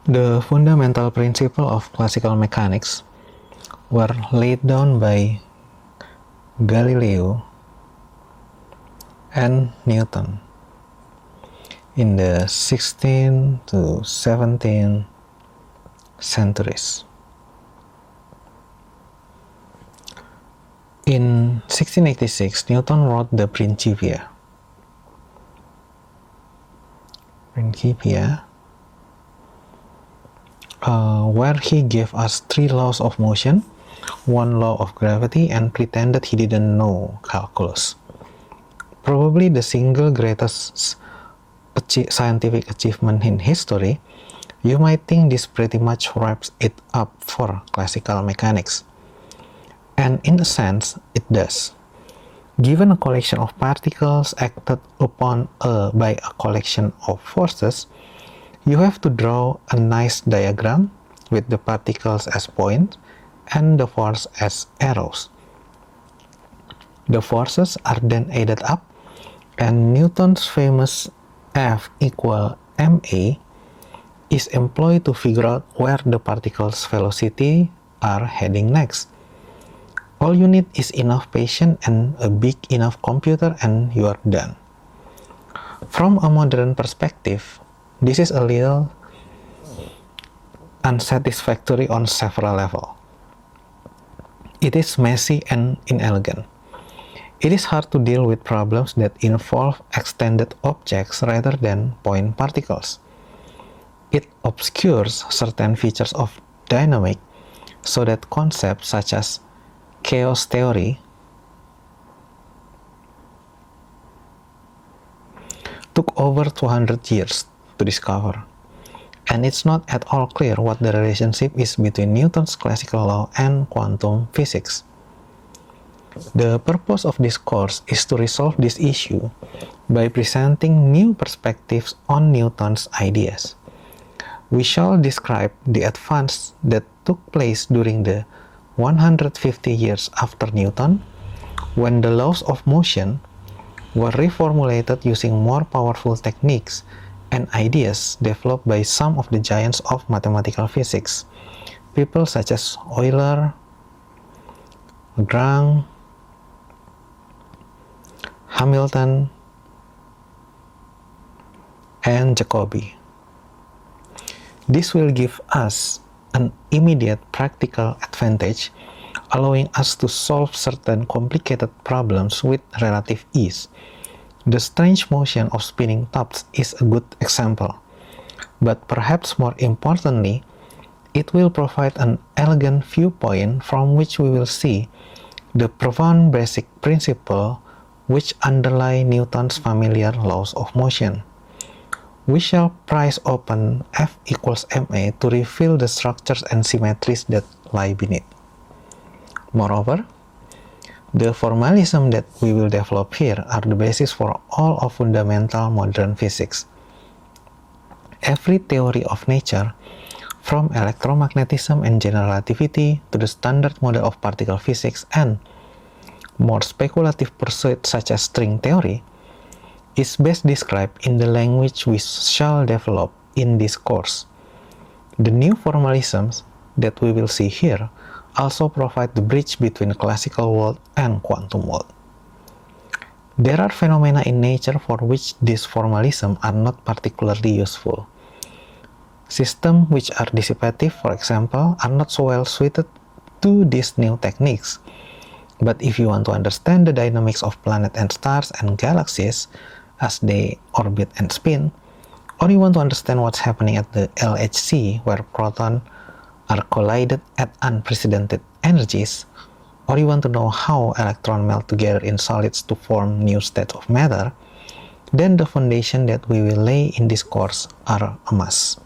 The fundamental principles of classical mechanics were laid down by Galileo and Newton in the 16th to 17th centuries. In 1686, Newton wrote the Principia, where he gave us 3 laws of motion, 1 law of gravity, and pretended he didn't know calculus. Probably the single greatest scientific achievement in history, you might think this pretty much wraps it up for classical mechanics. And in a sense, it does. Given a collection of particles acted upon by a collection of forces, you have to draw a nice diagram with the particles as points and the force as arrows. The forces are then added up, and Newton's famous F equal ma is employed to figure out where the particles' velocity are heading next. All you need is enough patience and a big enough computer and you are done. From a modern perspective, this is a little unsatisfactory on several levels. It is messy and inelegant. It is hard to deal with problems that involve extended objects rather than point particles. It obscures certain features of dynamics so that concepts such as chaos theory took over 200 years to discover, and it's not at all clear what the relationship is between Newton's classical law and quantum physics. The purpose of this course is to resolve this issue by presenting new perspectives on Newton's ideas. We shall describe the advance that took place during the 150 years after Newton, when the laws of motion were reformulated using more powerful techniques and ideas developed by some of the giants of mathematical physics, people such as Euler, Lagrange, Hamilton, and Jacobi. This will give us an immediate practical advantage, allowing us to solve certain complicated problems with relative ease. The strange motion of spinning tops is a good example, but perhaps more importantly, it will provide an elegant viewpoint from which we will see the profound basic principle which underlie Newton's familiar laws of motion. We shall prise open F equals ma to reveal the structures and symmetries that lie beneath. Moreover, the formalism that we will develop here are the basis for all of fundamental modern physics. Every theory of nature, from electromagnetism and general relativity to the standard model of particle physics and more speculative pursuits such as string theory, is best described in the language we shall develop in this course. The new formalisms that we will see here also provide the bridge between the classical world and quantum world. There are phenomena in nature for which these formalisms are not particularly useful. Systems which are dissipative, for example, are not so well suited to these new techniques. But if you want to understand the dynamics of planets and stars and galaxies as they orbit and spin, or you want to understand what's happening at the LHC where protons are collided at unprecedented energies, or you want to know how electrons melt together in solids to form new states of matter, then the foundation that we will lay in this course are a must.